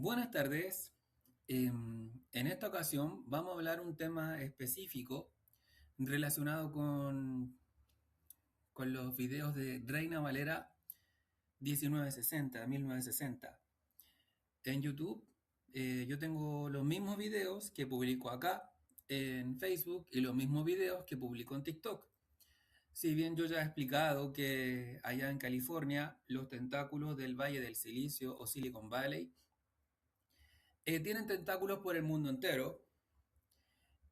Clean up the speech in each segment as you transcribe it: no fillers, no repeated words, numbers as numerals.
Buenas tardes. En esta ocasión vamos a hablar un tema específico relacionado con los videos de Reina Valera 1960. En YouTube yo tengo los mismos videos que publico acá en Facebook y los mismos videos que publico en TikTok. Si bien yo ya he explicado que allá en California los tentáculos del Valle del Silicio o Silicon Valley tienen tentáculos por el mundo entero.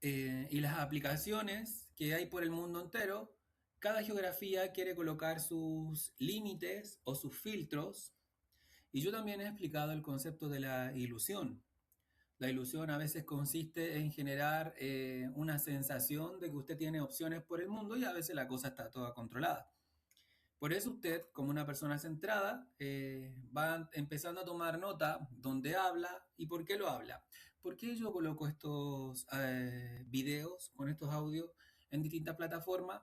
Y las aplicaciones que hay por el mundo entero, cada geografía quiere colocar sus límites o sus filtros. Y yo también he explicado el concepto de la ilusión. La ilusión a veces consiste en generar una sensación de que usted tiene opciones por el mundo y a veces la cosa está toda controlada. Por eso usted, como una persona centrada, va empezando a tomar nota dónde habla y por qué lo habla. ¿Por qué yo coloco estos videos con estos audios en distintas plataformas?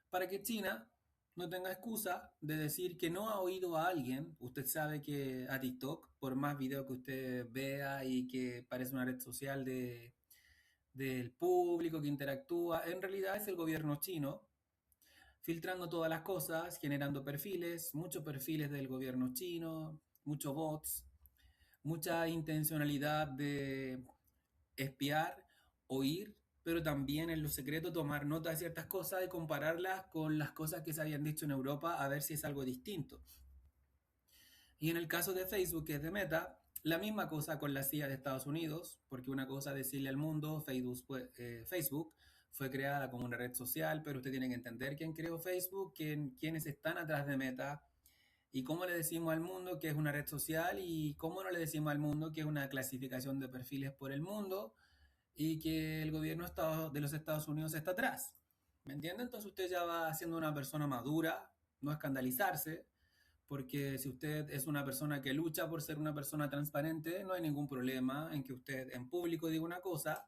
Para que China no tenga excusa de decir que no ha oído a alguien. Usted sabe que a TikTok, por más videos que usted vea y que parece una red social del público que interactúa, en realidad es el gobierno chino filtrando todas las cosas, generando perfiles, muchos perfiles del gobierno chino, muchos bots, mucha intencionalidad de espiar, oír, pero también en lo secreto tomar nota de ciertas cosas y compararlas con las cosas que se habían dicho en Europa a ver si es algo distinto. Y en el caso de Facebook, que es de Meta, la misma cosa con la CIA de Estados Unidos, porque una cosa es decirle al mundo, Facebook fue creada como una red social, pero usted tiene que entender quién creó Facebook, quiénes están atrás de Meta, y cómo le decimos al mundo que es una red social y cómo no le decimos al mundo que es una clasificación de perfiles por el mundo y que el gobierno de los Estados Unidos está atrás. ¿Me entiende? Entonces usted ya va siendo una persona madura, no escandalizarse, porque si usted es una persona que lucha por ser una persona transparente, no hay ningún problema en que usted en público diga una cosa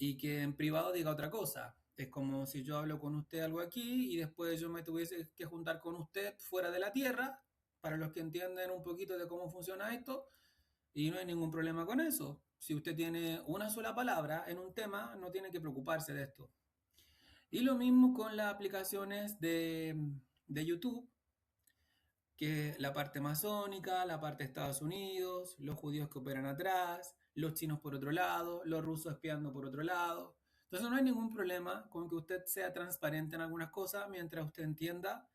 y que en privado diga otra cosa. Es como si yo hablo con usted algo aquí y después yo me tuviese que juntar con usted fuera de la Tierra, para los que entienden un poquito de cómo funciona esto, y no hay ningún problema con eso. Si usted tiene una sola palabra en un tema, no tiene que preocuparse de esto. Y lo mismo con las aplicaciones de YouTube, que la parte masónica, la parte de Estados Unidos, los judíos que operan atrás, los chinos por otro lado, los rusos espiando por otro lado. Entonces no hay ningún problema con que usted sea transparente en algunas cosas mientras usted entienda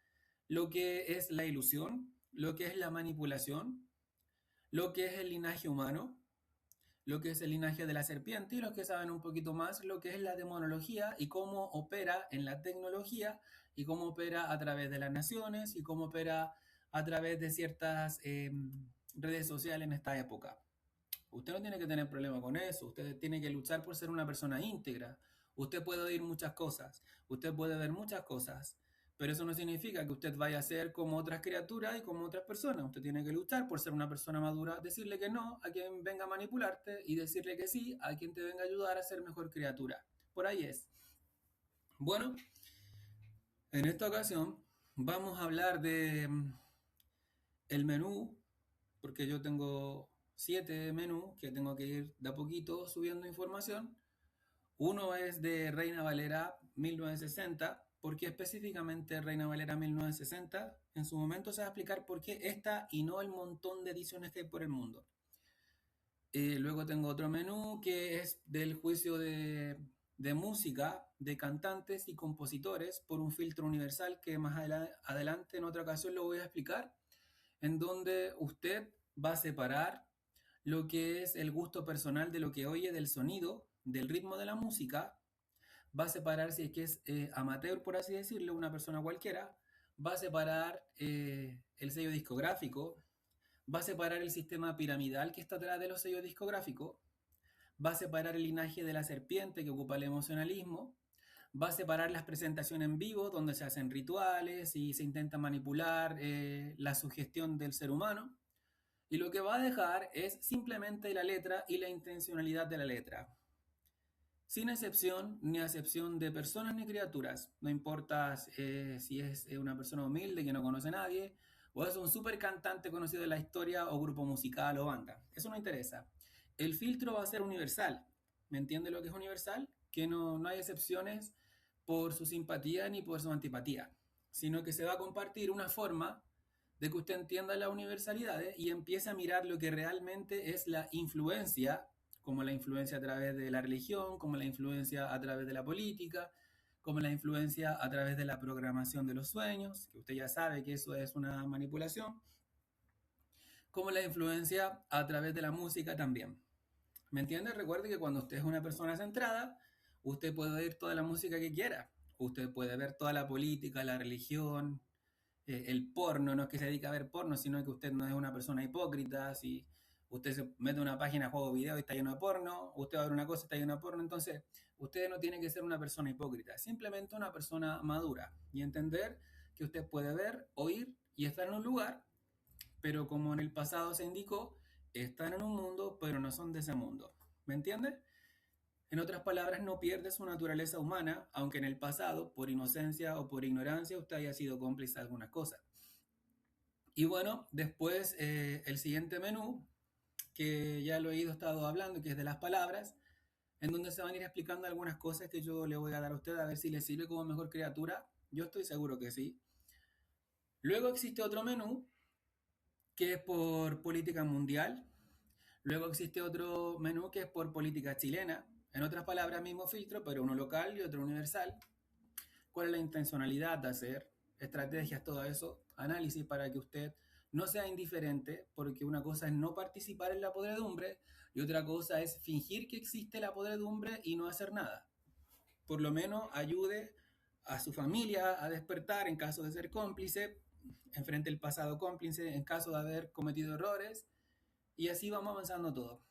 lo que es la ilusión, lo que es la manipulación, lo que es el linaje humano, lo que es el linaje de la serpiente y los que saben un poquito más lo que es la demonología y cómo opera en la tecnología y cómo opera a través de las naciones y cómo opera a través de ciertas redes sociales en esta época. Usted no tiene que tener problema con eso, usted tiene que luchar por ser una persona íntegra. Usted puede oír muchas cosas, usted puede ver muchas cosas, pero eso no significa que usted vaya a ser como otras criaturas y como otras personas. Usted tiene que luchar por ser una persona madura, decirle que no a quien venga a manipularte y decirle que sí a quien te venga a ayudar a ser mejor criatura. Por ahí es. Bueno, en esta ocasión vamos a hablar de el menú, porque yo tengo 7 menús que tengo que ir de a poquito subiendo información. Uno es de Reina Valera 1960. ¿Por qué específicamente Reina Valera 1960? En su momento se va a explicar por qué esta y no el montón de ediciones que hay por el mundo. Luego tengo otro menú que es del juicio de música de cantantes y compositores por un filtro universal que más adelante en otra ocasión lo voy a explicar, en donde usted va a separar lo que es el gusto personal de lo que oye del sonido, del ritmo de la música, va a separar si es que es amateur, por así decirlo, una persona cualquiera, va a separar el sello discográfico, va a separar el sistema piramidal que está atrás de los sellos discográficos, va a separar el linaje de la serpiente que ocupa el emocionalismo, va a separar las presentaciones en vivo donde se hacen rituales y se intenta manipular la sugestión del ser humano, y lo que va a dejar es simplemente la letra y la intencionalidad de la letra. Sin excepción ni acepción de personas ni criaturas. No importa si es una persona humilde que no conoce a nadie o es un super cantante conocido de la historia o grupo musical o banda. Eso no interesa. El filtro va a ser universal. ¿Me entiende lo que es universal? Que no hay excepciones por su simpatía ni por su antipatía, sino que se va a compartir una forma de que usted entienda las universalidades y empiece a mirar lo que realmente es la influencia, como la influencia a través de la religión, como la influencia a través de la política, como la influencia a través de la programación de los sueños, que usted ya sabe que eso es una manipulación, como la influencia a través de la música también. ¿Me entiende? Recuerde que cuando usted es una persona centrada, usted puede oír toda la música que quiera. Usted puede ver toda la política, la religión, el porno. No es que se dedique a ver porno, sino que usted no es una persona hipócrita. Si usted se mete en una página de juego video y está lleno de porno, usted va a ver una cosa y está lleno de porno. Entonces, usted no tiene que ser una persona hipócrita, simplemente una persona madura y entender que usted puede ver, oír y estar en un lugar, pero como en el pasado se indicó, están en un mundo, pero no son de ese mundo. ¿Me entiende? En otras palabras, no pierde su naturaleza humana, aunque en el pasado, por inocencia o por ignorancia, usted haya sido cómplice de algunas cosas. Y bueno, después el siguiente menú, que ya lo he ido estado hablando, que es de las palabras, en donde se van a ir explicando algunas cosas que yo le voy a dar a usted a ver si le sirve como mejor criatura. Yo estoy seguro que sí. Luego existe otro menú que es por política mundial. Luego existe otro menú que es por política chilena. En otras palabras, mismo filtro, pero uno local y otro universal. ¿Cuál es la intencionalidad de hacer? Estrategias, todo eso. Análisis para que usted no sea indiferente, porque una cosa es no participar en la podredumbre y otra cosa es fingir que existe la podredumbre y no hacer nada. Por lo menos ayude a su familia a despertar en caso de ser cómplice, enfrente el pasado cómplice en caso de haber cometido errores, y así vamos avanzando todo.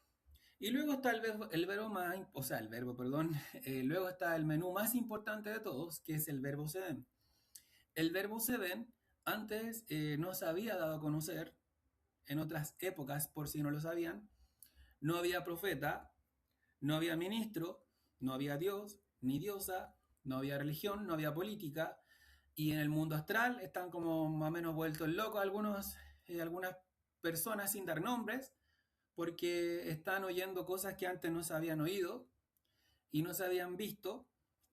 Y luego está el verbo más, o sea, el verbo, perdón, luego está el menú más importante de todos, que es el verbo se ven. El verbo se ven antes no se había dado a conocer, en otras épocas, por si no lo sabían, no había profeta, no había ministro, no había Dios, ni diosa, no había religión, no había política, y en el mundo astral están como más o menos vueltos locos algunas personas sin dar nombres, porque están oyendo cosas que antes no se habían oído y no se habían visto.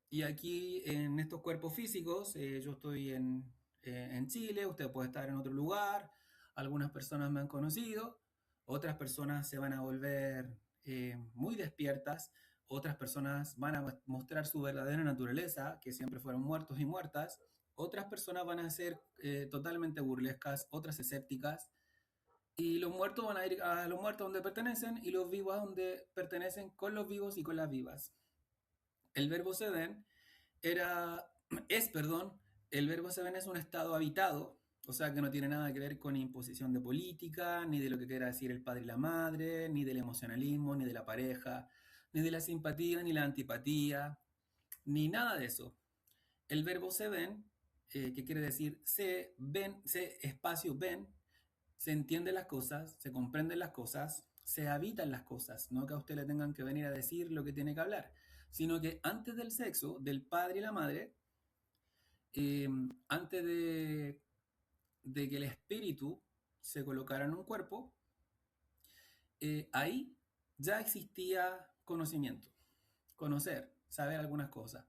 Y aquí en estos cuerpos físicos, yo estoy en Chile, usted puede estar en otro lugar, algunas personas me han conocido, otras personas se van a volver muy despiertas, otras personas van a mostrar su verdadera naturaleza, que siempre fueron muertos y muertas, otras personas van a ser totalmente burlescas, otras escépticas, y los muertos van a ir a los muertos donde pertenecen y los vivos a donde pertenecen con los vivos y con las vivas. El verbo se ven era, perdón, el verbo se ven es un estado habitado, o sea que no tiene nada que ver con imposición de política, ni de lo que quiera decir el padre y la madre, ni del emocionalismo, ni de la pareja, ni de la simpatía, ni la antipatía, ni nada de eso. El verbo se ven, que quiere decir se ven, se espacio ven, se entienden las cosas, se comprenden las cosas, se habitan las cosas, no que a usted le tengan que venir a decir lo que tiene que hablar, sino que antes del sexo, del padre y la madre, eh, antes de que el espíritu se colocara en un cuerpo, ahí ya existía conocimiento, conocer, saber algunas cosas.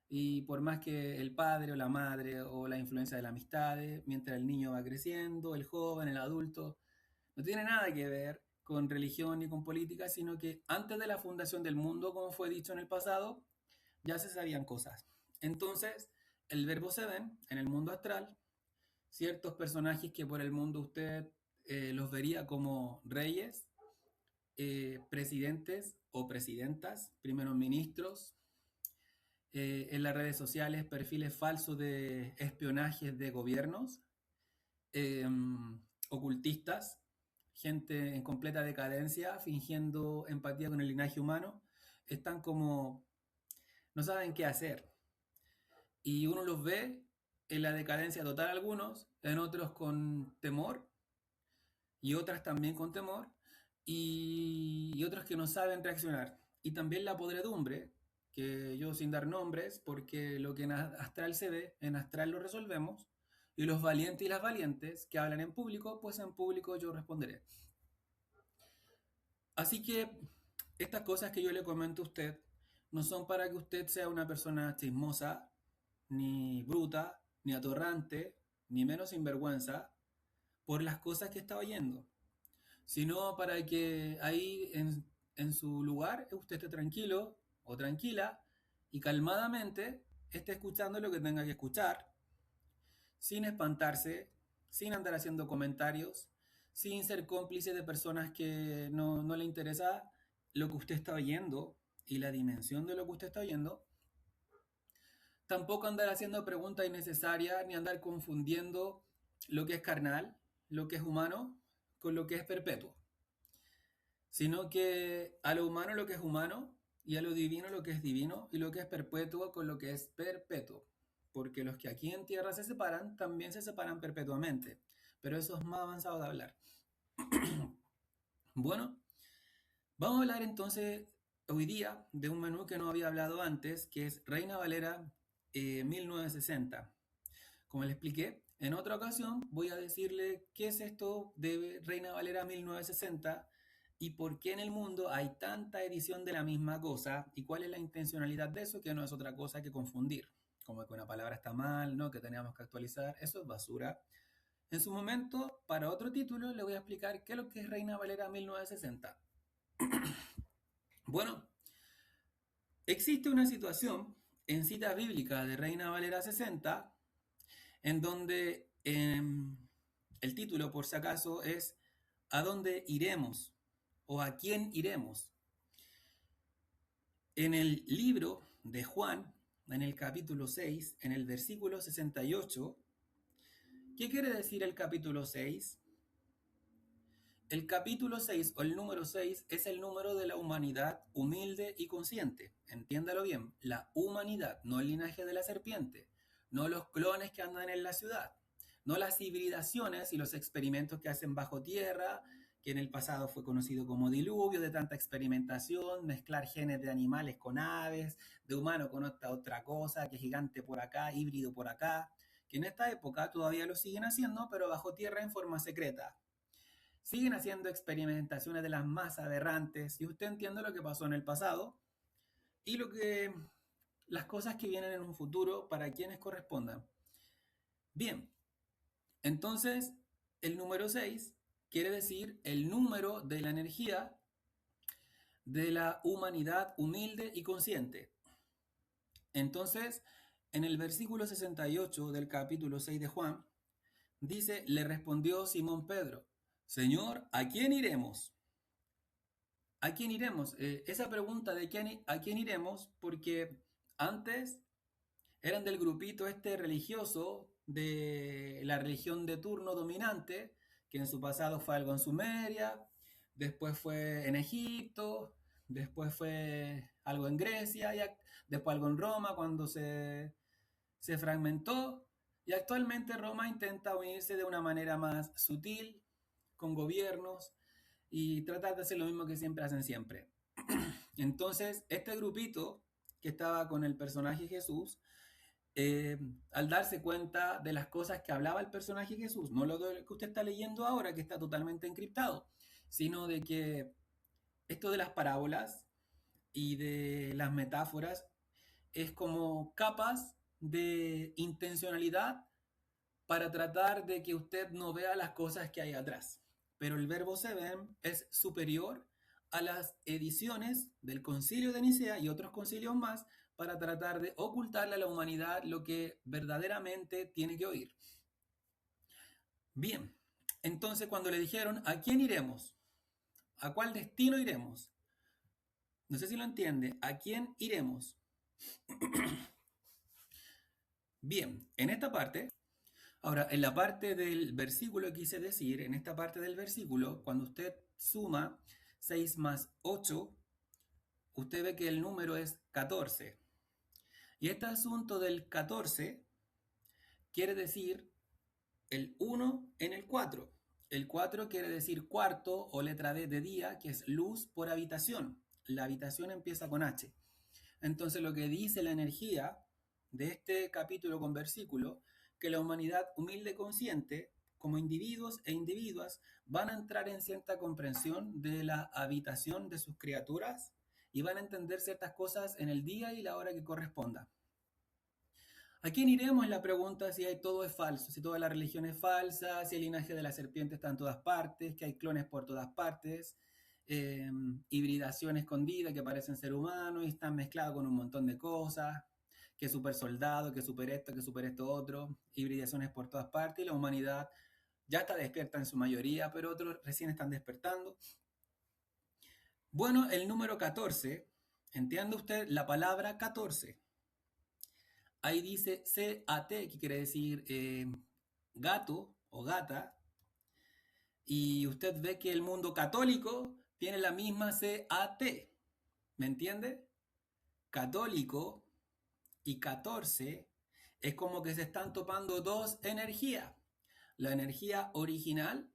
Y por más que el padre o la madre o la influencia de las amistades, mientras el niño va creciendo, el joven, el adulto, no tiene nada que ver con religión ni con política, sino que antes de la fundación del mundo, como fue dicho en el pasado, ya se sabían cosas. Entonces, el verbo se ven en el mundo astral, ciertos personajes que por el mundo usted los vería como reyes, presidentes o presidentas, primeros ministros, en las redes sociales perfiles falsos de espionajes de gobiernos, eh, ocultistas, gente en completa decadencia, fingiendo empatía con el linaje humano, están como, no saben qué hacer. Y uno los ve en la decadencia total algunos, en otros con temor y otras también con temor y otros que no saben reaccionar. Y también la podredumbre, que yo sin dar nombres, porque lo que en astral se ve, en astral lo resolvemos, Y los valientes y las valientes que hablan en público, pues en público yo responderé. Así que estas cosas que yo le comento a usted no son para que usted sea una persona chismosa, ni bruta, ni atorrante, ni menos sinvergüenza por las cosas que está oyendo, sino para que ahí en su lugar usted esté tranquilo o tranquila y calmadamente esté escuchando lo que tenga que escuchar, sin espantarse, sin andar haciendo comentarios, sin ser cómplice de personas que no le interesa lo que usted está oyendo y la dimensión de lo que usted está oyendo. Tampoco andar haciendo preguntas innecesarias ni andar confundiendo lo que es carnal, lo que es humano, con lo que es perpetuo. Sino que a lo humano lo que es humano y a lo divino lo que es divino y lo que es perpetuo con lo que es perpetuo. Porque los que aquí en tierra se separan también se separan perpetuamente. Pero eso es más avanzado de hablar. Bueno, vamos a hablar entonces hoy día de un menú que no había hablado antes, que es Reina Valera 1960. Como le expliqué, en otra ocasión voy a decirle qué es esto de Reina Valera 1960 y por qué en el mundo hay tanta edición de la misma cosa y cuál es la intencionalidad de eso, que no es otra cosa que confundir. Como que una palabra está mal, ¿no? Que teníamos que actualizar, eso es basura. En su momento, para otro título, le voy a explicar qué es lo que es Reina Valera 1960. Bueno, existe una situación en cita bíblica de Reina Valera 60 en donde el título, por si acaso, es ¿a dónde iremos? ¿O a quién iremos? En el libro de Juan, en el capítulo 6, en el versículo 68, ¿qué quiere decir el capítulo 6? El capítulo 6 o el número 6 es el número de la humanidad humilde y consciente. Entiéndalo bien, la humanidad, no el linaje de la serpiente, no los clones que andan en la ciudad, no las hibridaciones y los experimentos que hacen bajo tierra, que en el pasado fue conocido como diluvio, de tanta experimentación, mezclar genes de animales con aves, de humano con otra cosa, que gigante por acá, híbrido por acá, que en esta época todavía lo siguen haciendo, pero bajo tierra en forma secreta. Siguen haciendo experimentaciones de las más aberrantes y usted entiende lo que pasó en el pasado y las cosas que vienen en un futuro para quienes correspondan. Bien, entonces el número 6 quiere decir el número de la energía de la humanidad humilde y consciente. Entonces, en el versículo 68 del capítulo 6 de Juan, dice, le respondió Simón Pedro, Señor, ¿a quién iremos? ¿A quién iremos? Esa pregunta de a quién iremos, porque antes eran del grupito este religioso de la religión de turno dominante, que en su pasado fue algo en Sumeria, después fue en Egipto, después fue algo en Grecia, después algo en Roma cuando se fragmentó, y actualmente Roma intenta unirse de una manera más sutil, con gobiernos, y tratar de hacer lo mismo que siempre hacen siempre. Entonces, este grupito que estaba con el personaje Jesús, al darse cuenta de las cosas que hablaba el personaje Jesús, no lo que usted está leyendo ahora, que está totalmente encriptado, sino de que esto de las parábolas y de las metáforas es como capas de intencionalidad para tratar de que usted no vea las cosas que hay atrás. Pero el verbo se ven es superior a las ediciones del Concilio de Nicea y otros concilios más para tratar de ocultarle a la humanidad lo que verdaderamente tiene que oír. Bien, entonces cuando le dijeron, ¿a quién iremos? ¿A cuál destino iremos? No sé si lo entiende, ¿a quién iremos? Bien, en esta parte, ahora, en la parte del versículo quise decir, en esta parte del versículo, cuando usted suma 6 más 8, usted ve que el número es 14. Y este asunto del 14 quiere decir el 1 en el 4. El 4 quiere decir cuarto o letra D de día, que es luz por habitación. La habitación empieza con H. Entonces lo que dice la energía de este capítulo con versículo que la humanidad humilde consciente, como individuos e individuas, van a entrar en cierta comprensión de la habitación de sus criaturas y van a entender ciertas cosas en el día y la hora que corresponda. ¿A quién iremos? En la pregunta si todo es falso, si toda la religión es falsa, si el linaje de la serpiente está en todas partes, que hay clones por todas partes, hibridación escondida que parecen ser humanos y están mezclados con un montón de cosas, que super soldado, que super esto otro, hibridaciones por todas partes y la humanidad ya está despierta en su mayoría, pero otros recién están despertando. Bueno, el número 14, entiende usted la palabra 14. Ahí dice C-A-T, que quiere decir gato o gata. Y usted ve que el mundo católico tiene la misma C-A-T. ¿Me entiende? Católico y 14 es como que se están topando dos energías. La energía original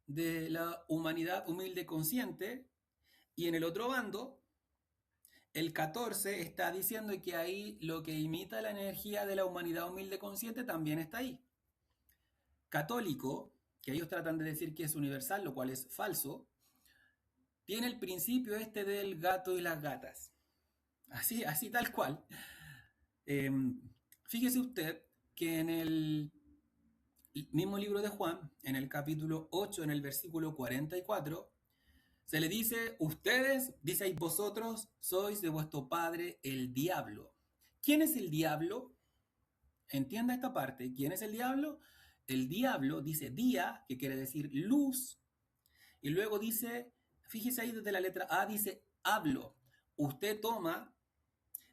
de la humanidad humilde consciente y en el otro bando el 14 está diciendo que ahí lo que imita la energía de la humanidad humilde consciente también está ahí. Católico, que ellos tratan de decir que es universal, lo cual es falso, tiene el principio este del gato y las gatas. Así tal cual. Fíjese usted que en el mismo libro de Juan, en el capítulo 8, en el versículo 44, se le dice, ustedes, diceis vosotros, sois de vuestro padre el diablo. ¿Quién es el diablo? Entienda esta parte. ¿Quién es el diablo? El diablo dice día, que quiere decir luz, y luego dice, fíjese ahí desde la letra A, dice hablo. Usted toma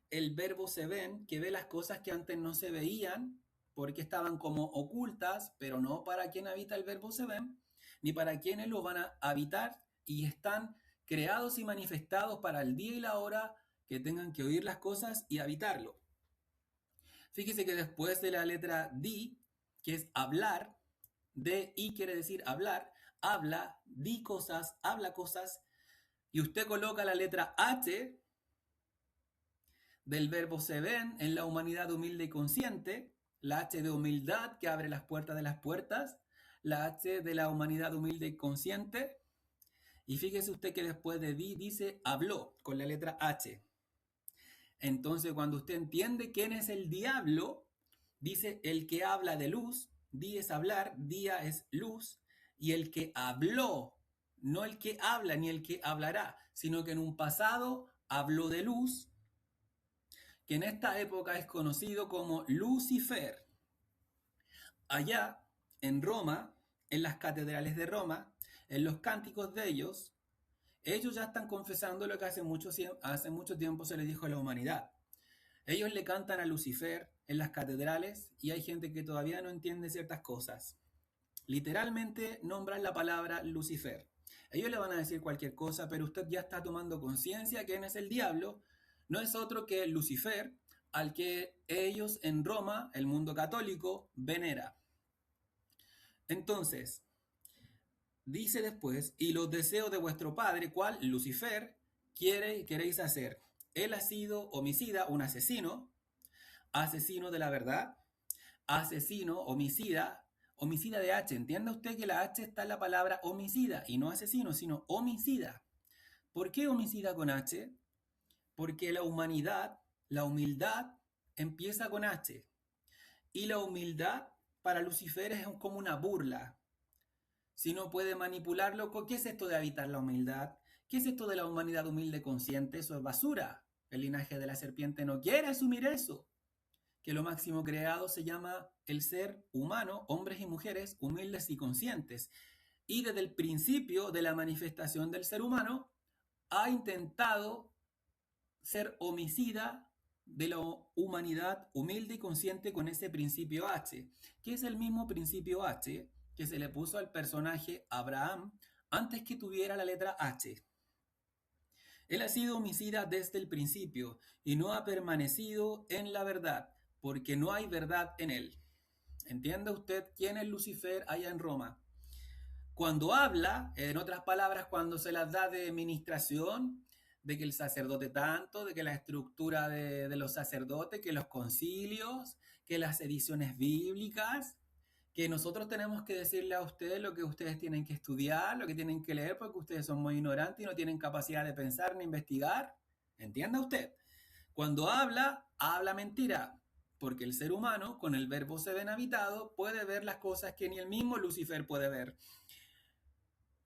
el verbo se ven, que ve las cosas que antes no se veían, porque estaban como ocultas, pero no para quien habita el verbo se ven, ni para quienes lo van a habitar, y están creados y manifestados para el día y la hora que tengan que oír las cosas y habitarlo. Fíjese que después de la letra D, que es hablar, D-I quiere decir hablar, habla, di cosas, habla cosas, y usted coloca la letra H del verbo se ven en la humanidad humilde y consciente, la H de humildad que abre las puertas de las puertas, la H de la humanidad humilde y consciente, y fíjese usted que después de di dice habló con la letra H. Entonces cuando usted entiende quién es el diablo, dice el que habla de luz, di es hablar, día es luz, y el que habló, no el que habla ni el que hablará, sino que en un pasado habló de luz, que en esta época es conocido como Lucifer. Allá, en Roma, en las catedrales de Roma, en los cánticos de ellos ya están confesando lo que hace mucho tiempo se les dijo a la humanidad. Ellos le cantan a Lucifer en las catedrales y hay gente que todavía no entiende ciertas cosas. Literalmente nombran la palabra Lucifer. Ellos le van a decir cualquier cosa, pero usted ya está tomando conciencia que quién es el diablo. No es otro que Lucifer, al que ellos en Roma, el mundo católico, venera. Entonces, dice después, y los deseos de vuestro padre, ¿cuál? Lucifer, queréis hacer. Él ha sido homicida, un asesino de la verdad, asesino, homicida de H. Entienda usted que la H está en la palabra homicida y no asesino, sino homicida. ¿Por qué homicida con H? Porque la humanidad, la humildad, empieza con H. Y la humildad para Lucifer es como una burla. Si no puede manipularlo, ¿qué es esto de habitar la humildad? ¿Qué es esto de la humanidad humilde consciente? Eso es basura. El linaje de la serpiente no quiere asumir eso. Que lo máximo creado se llama el ser humano, hombres y mujeres humildes y conscientes. Y desde el principio de la manifestación del ser humano, ha intentado ser homicida de la humanidad humilde y consciente con ese principio H, que es el mismo principio H que se le puso al personaje Abraham antes que tuviera la letra H. Él ha sido homicida desde el principio y no ha permanecido en la verdad, porque no hay verdad en él. ¿Entiende usted quién es Lucifer allá en Roma? Cuando habla, en otras palabras, cuando se las da de ministración, de que el sacerdote tanto, de que la estructura de los sacerdotes, que los concilios, que las ediciones bíblicas, que nosotros tenemos que decirle a ustedes lo que ustedes tienen que estudiar, lo que tienen que leer, porque ustedes son muy ignorantes y no tienen capacidad de pensar ni investigar. ¿Entienda usted? Cuando habla, habla mentira, porque el ser humano, con el verbo se ven habitado, puede ver las cosas que ni el mismo Lucifer puede ver.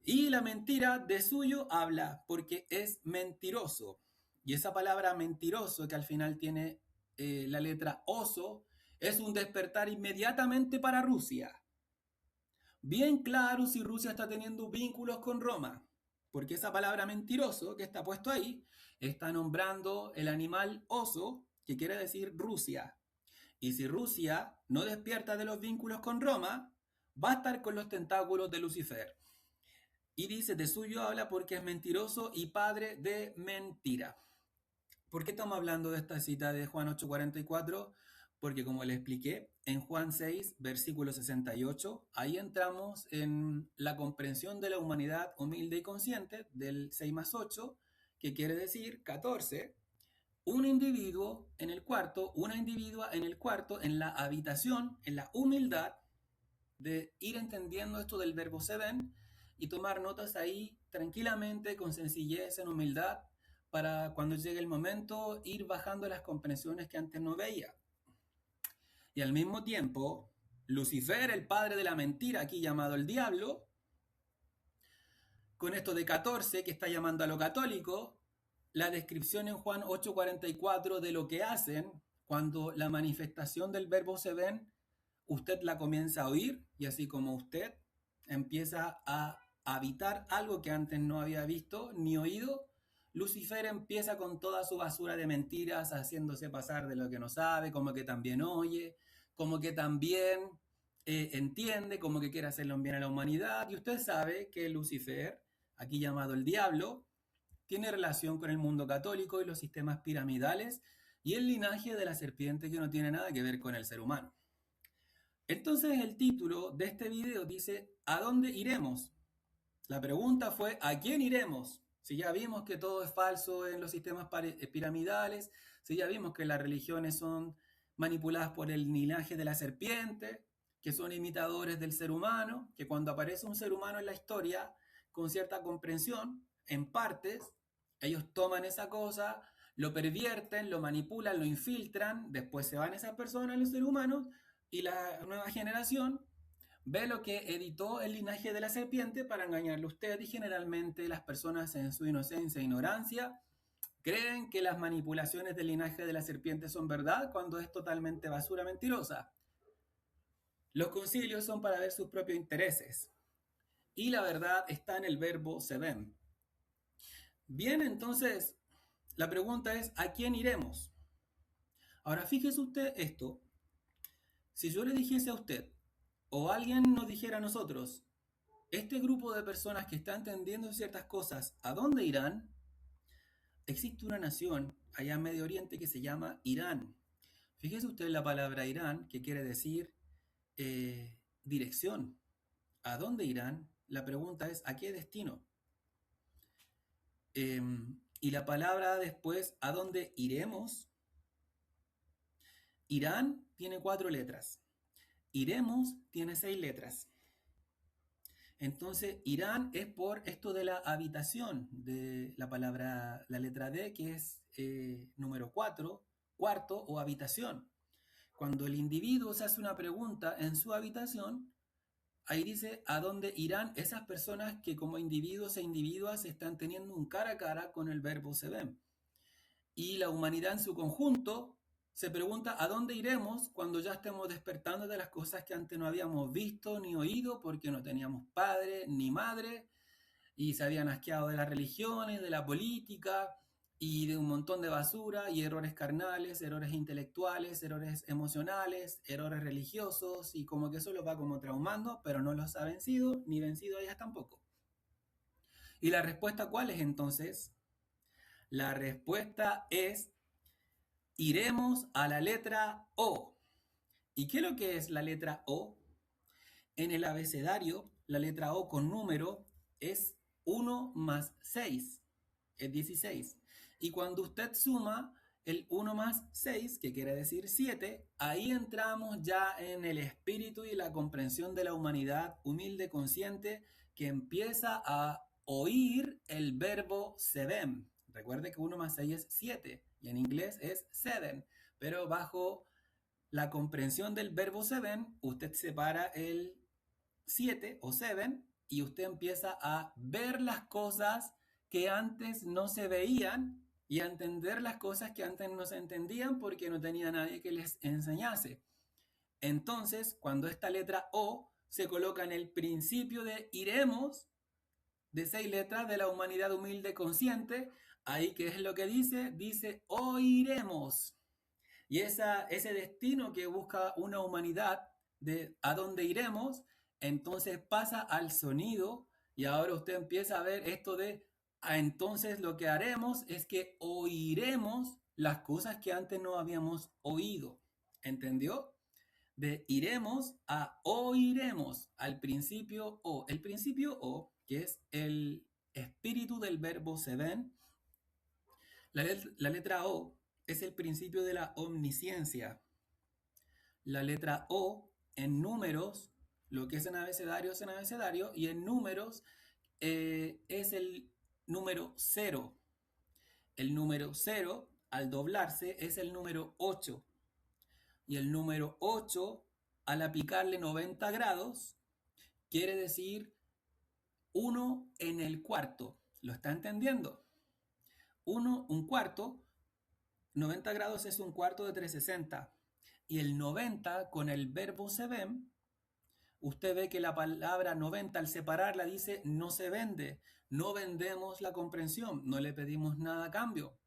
Y la mentira de suyo habla, porque es mentiroso. Y esa palabra mentiroso, que al final tiene la letra oso, es un despertar inmediatamente para Rusia. Bien claro si Rusia está teniendo vínculos con Roma, porque esa palabra mentiroso que está puesto ahí está nombrando el animal oso, que quiere decir Rusia. Y si Rusia no despierta de los vínculos con Roma, va a estar con los tentáculos de Lucifer. Y dice, de suyo habla porque es mentiroso y padre de mentira. ¿Por qué estamos hablando de esta cita de Juan 8:44? Porque como le expliqué, en Juan 6, versículo 68, ahí entramos en la comprensión de la humanidad humilde y consciente del 6 más 8, que quiere decir 14, un individuo en el cuarto, una individua en el cuarto, en la habitación, en la humildad de ir entendiendo esto del verbo se ven y tomar notas ahí tranquilamente, con sencillez, en humildad, para cuando llegue el momento ir bajando las comprensiones que antes no veía. Y al mismo tiempo, Lucifer, el padre de la mentira, aquí llamado el diablo, con esto de 14 que está llamando a lo católico, la descripción en Juan 8:44 de lo que hacen cuando la manifestación del verbo se ven, usted la comienza a oír y así como usted empieza a habitar algo que antes no había visto ni oído, Lucifer empieza con toda su basura de mentiras, haciéndose pasar de lo que no sabe, como que también oye, como que también entiende, como que quiere hacerle un bien a la humanidad. Y usted sabe que Lucifer, aquí llamado el diablo, tiene relación con el mundo católico y los sistemas piramidales y el linaje de la serpiente, que no tiene nada que ver con el ser humano. Entonces el título de este video dice, ¿a dónde iremos? La pregunta fue, ¿a quién iremos? Si ya vimos que todo es falso en los sistemas piramidales, si ya vimos que las religiones son manipuladas por el linaje de la serpiente, que son imitadores del ser humano, que cuando aparece un ser humano en la historia con cierta comprensión, en partes, ellos toman esa cosa, lo pervierten, lo manipulan, lo infiltran, después se van esas personas, los seres humanos, y la nueva generación ve lo que editó el linaje de la serpiente para engañarle a usted, y generalmente las personas en su inocencia e ignorancia creen que las manipulaciones del linaje de la serpiente son verdad cuando es totalmente basura mentirosa. Los concilios son para ver sus propios intereses y la verdad está en el verbo se ven. Bien, entonces la pregunta es, ¿a quién iremos? Ahora fíjese usted esto, si yo le dijese a usted o alguien nos dijera a nosotros, este grupo de personas que están entendiendo ciertas cosas, ¿a dónde irán? Existe una nación allá en Medio Oriente que se llama Irán. Fíjese usted en la palabra Irán, que quiere decir dirección. ¿A dónde irán? La pregunta es, ¿a qué destino? Y la palabra después, ¿a dónde iremos? Irán tiene 4 letras. Iremos tiene 6 letras. Entonces, Irán es por esto de la habitación, de la palabra, la letra D, que es número 4, cuarto o habitación. Cuando el individuo se hace una pregunta en su habitación, ahí dice a dónde irán esas personas que como individuos e individuas están teniendo un cara a cara con el verbo se ven. Y la humanidad en su conjunto se pregunta a dónde iremos cuando ya estemos despertando de las cosas que antes no habíamos visto ni oído porque no teníamos padre ni madre y se habían asqueado de las religiones, de la política y de un montón de basura y errores carnales, errores intelectuales, errores emocionales, errores religiosos y como que eso los va como traumando, pero no los ha vencido ni vencido a ellas tampoco. ¿Y la respuesta cuál es entonces? La respuesta es iremos a la letra O. ¿Y qué es lo que es la letra O? En el abecedario, la letra O con número es 1 más 6. es 16. Y cuando usted suma el 1 más 6, que quiere decir 7, ahí entramos ya en el espíritu y la comprensión de la humanidad humilde, consciente, que empieza a oír el verbo sedem. Recuerde que 1 más 6 es 7 y en inglés es seven, pero bajo la comprensión del verbo sedem, usted separa el 7 o seven y usted empieza a ver las cosas que antes no se veían y a entender las cosas que antes no se entendían porque no tenía nadie que les enseñase. Entonces, cuando esta letra O se coloca en el principio de iremos, de 6 letras de la humanidad humilde consciente, ahí ¿qué es lo que dice? Dice oiremos. Y ese destino que busca una humanidad de a dónde iremos, entonces pasa al sonido y ahora usted empieza a ver esto de, entonces lo que haremos es que oiremos las cosas que antes no habíamos oído. ¿Entendió? De iremos a oiremos, al principio O. El principio O, que es el espíritu del verbo se ven, la letra O es el principio de la omnisciencia. La letra O en números, lo que es en abecedario, y en números es el número 0. El número 0, al doblarse, es el número 8. Y el número 8, al aplicarle 90 grados, quiere decir 1 en el cuarto. ¿Lo está entendiendo? 1, un cuarto, 90 grados es un cuarto de 360. Y el 90 con el verbo se ven, usted ve que la palabra 90 al separarla dice no se vende, no vendemos la comprensión, no le pedimos nada a cambio.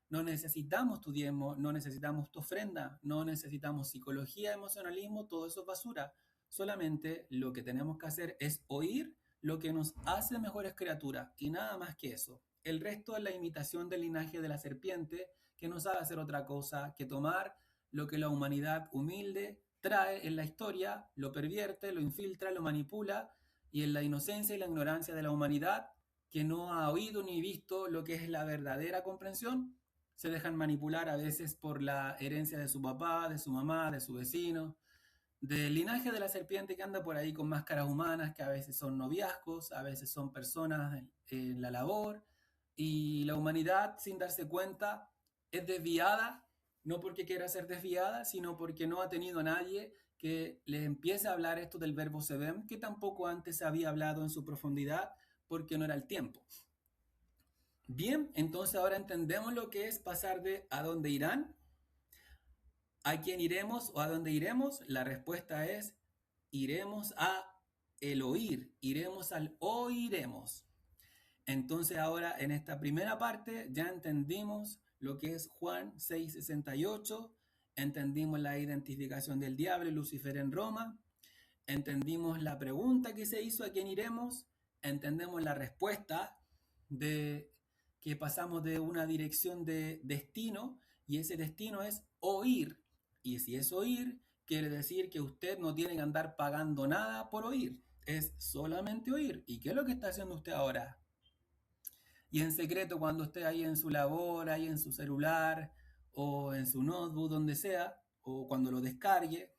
No necesitamos tu diezmo, no necesitamos tu ofrenda, no necesitamos psicología, emocionalismo, todo eso es basura. Solamente lo que tenemos que hacer es oír lo que nos hace mejores criaturas y nada más que eso. El resto es la imitación del linaje de la serpiente que no sabe hacer otra cosa que tomar lo que la humanidad humilde trae en la historia, lo pervierte, lo infiltra, lo manipula y en la inocencia y la ignorancia de la humanidad que no ha oído ni visto lo que es la verdadera comprensión, se dejan manipular a veces por la herencia de su papá, de su mamá, de su vecino, del linaje de la serpiente que anda por ahí con máscaras humanas, que a veces son noviazgos, a veces son personas en la labor, y la humanidad, sin darse cuenta, es desviada, no porque quiera ser desviada, sino porque no ha tenido nadie que les empiece a hablar esto del verbo sedem, que tampoco antes se había hablado en su profundidad, porque no era el tiempo. Bien, entonces ahora entendemos lo que es pasar de ¿a dónde irán? ¿A quién iremos o a dónde iremos? La respuesta es iremos a el oír, iremos al oiremos. Entonces ahora en esta primera parte ya entendimos lo que es Juan 6:68, entendimos la identificación del diablo y Lucifer en Roma, entendimos la pregunta que se hizo a quién iremos, entendemos la respuesta de que pasamos de una dirección de destino y ese destino es oír. Y si es oír, quiere decir que usted no tiene que andar pagando nada por oír, es solamente oír. ¿Y qué es lo que está haciendo usted ahora? Y en secreto, cuando esté ahí en su labor, ahí en su celular o en su notebook, donde sea, o cuando lo descargue,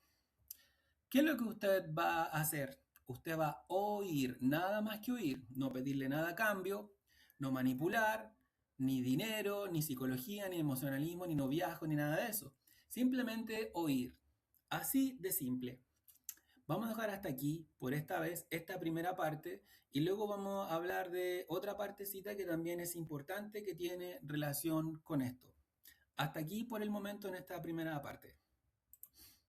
¿qué es lo que usted va a hacer? Usted va a oír, nada más que oír, no pedirle nada a cambio, no manipular, ni dinero, ni psicología, ni emocionalismo, ni noviazgo, ni nada de eso. Simplemente oír. Así de simple. Vamos a dejar hasta aquí por esta vez esta primera parte y luego vamos a hablar de otra partecita que también es importante que tiene relación con esto. Hasta aquí por el momento en esta primera parte.